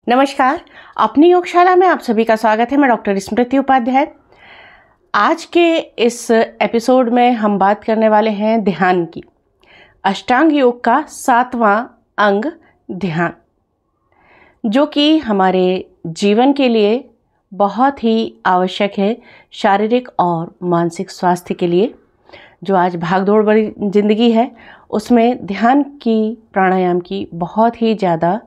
नमस्कार, अपनी योगशाला में आप सभी का स्वागत है। मैं डॉक्टर स्मृति उपाध्याय। आज के इस एपिसोड में हम बात करने वाले हैं ध्यान की। अष्टांग योग का 7वां अंग ध्यान, जो कि हमारे जीवन के लिए बहुत ही आवश्यक है, शारीरिक और मानसिक स्वास्थ्य के लिए। जो आज भागदौड़ भरी जिंदगी है, उसमें ध्यान की, प्राणायाम की बहुत ही ज़्यादा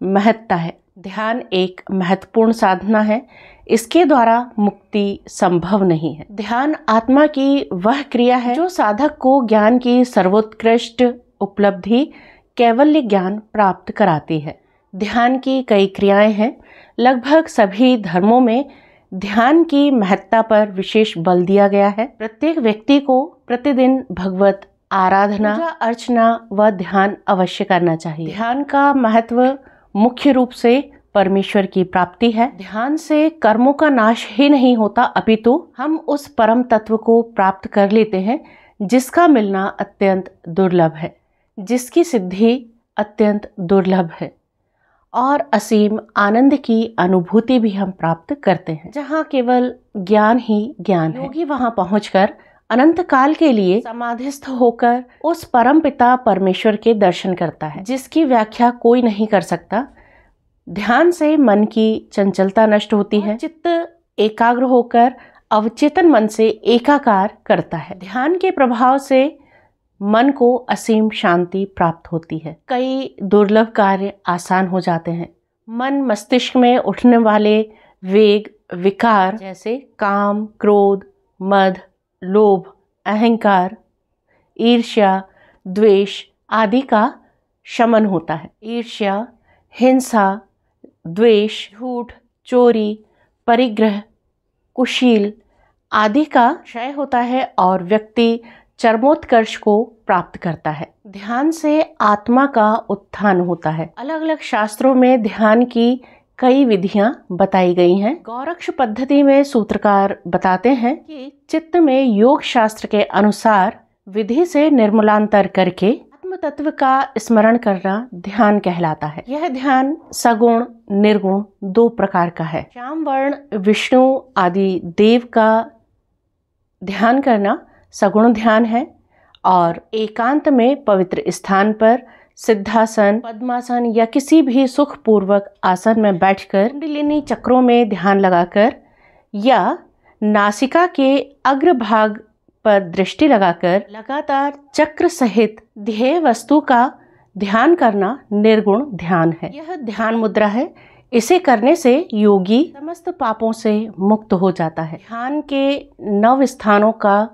महत्ता है। ध्यान एक महत्वपूर्ण साधना है, इसके द्वारा मुक्ति संभव नहीं है। ध्यान आत्मा की वह क्रिया है जो साधक को ज्ञान की सर्वोत्कृष्ट उपलब्धि, कैवल्य ज्ञान प्राप्त कराती है। ध्यान की कई क्रियाएं हैं। लगभग सभी धर्मों में ध्यान की महत्ता पर विशेष बल दिया गया है। प्रत्येक व्यक्ति को प्रतिदिन भगवत आराधना, पूजा अर्चना व ध्यान अवश्य करना चाहिए। ध्यान का महत्व मुख्य रूप से परमेश्वर की प्राप्ति है। ध्यान से कर्मों का नाश ही नहीं होता, अपितु हम उस परम तत्व को प्राप्त कर लेते हैं जिसका मिलना अत्यंत दुर्लभ है, जिसकी सिद्धि अत्यंत दुर्लभ है, और असीम आनंद की अनुभूति भी हम प्राप्त करते हैं, जहाँ केवल ज्ञान ही ज्ञान है। योगी वहाँ पहुंचकर अनंत काल के लिए समाधिस्थ होकर उस परम पिता परमेश्वर के दर्शन करता है, जिसकी व्याख्या कोई नहीं कर सकता। ध्यान से मन की चंचलता नष्ट होती है, चित्त एकाग्र होकर अवचेतन मन से एकाकार करता है। ध्यान के प्रभाव से मन को असीम शांति प्राप्त होती है। कई दुर्लभ कार्य आसान हो जाते हैं। मन मस्तिष्क में उठने वाले वेग, विकार जैसे काम, क्रोध, मद, लोभ, अहंकार, ईर्ष्या, द्वेष आदि का शमन होता है। ईर्ष्या, हिंसा, द्वेष, झूठ, चोरी, परिग्रह, कुशील आदि का क्षय होता है और व्यक्ति चरमोत्कर्ष को प्राप्त करता है। ध्यान से आत्मा का उत्थान होता है। अलग अलग शास्त्रों में ध्यान की कई विधियां बताई गई हैं। गौरक्ष पद्धति में सूत्रकार बताते हैं कि चित्त में योग शास्त्र के अनुसार विधि से निर्मलांतर करके आत्म तत्व का स्मरण करना ध्यान कहलाता है। यह ध्यान सगुण, निर्गुण दो प्रकार का है। श्याम वर्ण विष्णु आदि देव का ध्यान करना सगुण ध्यान है, और एकांत में पवित्र स्थान पर सिद्धासन, पद्मासन या किसी भी सुखपूर्वक आसन में बैठकर कुंडलिनी चक्रों में ध्यान लगाकर या नासिका के अग्रभाग पर दृष्टि लगाकर लगातार चक्र सहित ध्येय वस्तु का ध्यान करना निर्गुण ध्यान है। यह ध्यान मुद्रा है। इसे करने से योगी समस्त पापों से मुक्त हो जाता है। ध्यान के 9 स्थानों का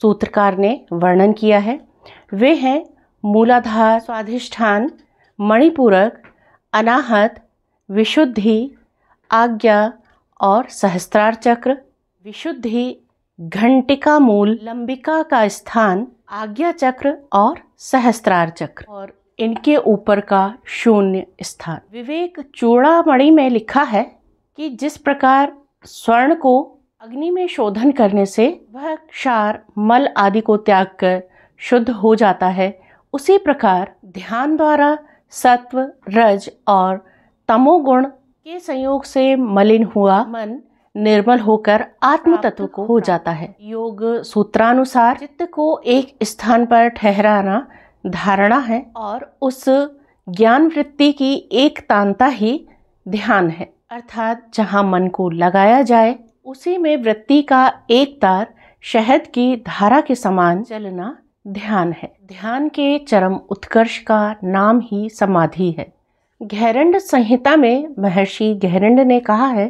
सूत्रकार ने वर्णन किया है। वे हैं मूलाधार, स्वाधिष्ठान, मणिपूरक, अनाहत, विशुद्धि, आज्ञा और सहस्त्रार चक्र। विशुद्धि, घंटिका मूल, लंबिका का स्थान, आज्ञा चक्र और सहस्त्रार चक्र, और इनके ऊपर का शून्य स्थान। विवेक चूड़ामणि में लिखा है कि जिस प्रकार स्वर्ण को अग्नि में शोधन करने से वह क्षार, मल आदि को त्याग कर शुद्ध हो जाता है, उसी प्रकार ध्यान द्वारा सत्व, रज और तमोगुण के संयोग से मलिन हुआ मन निर्मल होकर आत्म तत्व को हो जाता है। योग सूत्रानुसार चित्त को एक स्थान पर ठहराना धारणा है, और उस ज्ञान वृत्ति की एक तांता ही ध्यान है। अर्थात जहाँ मन को लगाया जाए उसी में वृत्ति का एक तार शहद की धारा के समान चलना ध्यान है। ध्यान के चरम उत्कर्ष का नाम ही समाधि है। गैरंड संहिता में महर्षि गैरंड ने कहा है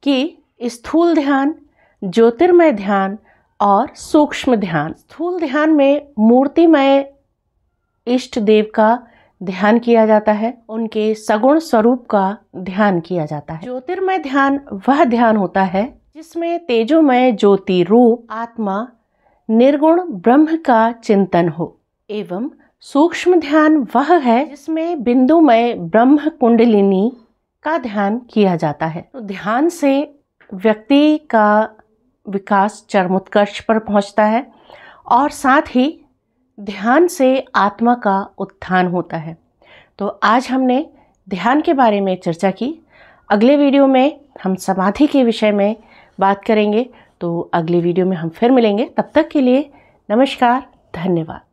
कि स्थूल ध्यान, ज्योतिर्मय ध्यान और सूक्ष्म ध्यान। स्थूल ध्यान में मूर्तिमय इष्ट देव का ध्यान किया जाता है, उनके सगुण स्वरूप का ध्यान किया जाता है। ज्योतिर्मय ध्यान वह ध्यान होता है जिसमें तेजोमय ज्योति रूप आत्मा निर्गुण ब्रह्म का चिंतन हो, एवं सूक्ष्म ध्यान वह है जिसमें बिंदुमय ब्रह्म कुंडलिनी का ध्यान किया जाता है। तो ध्यान से व्यक्ति का विकास चरमोत्कर्ष पर पहुंचता है, और साथ ही ध्यान से आत्मा का उत्थान होता है। तो आज हमने ध्यान के बारे में चर्चा की। अगले वीडियो में हम समाधि के विषय में बात करेंगे। तो अगले वीडियो में हम फिर मिलेंगे। तब तक के लिए नमस्कार, धन्यवाद।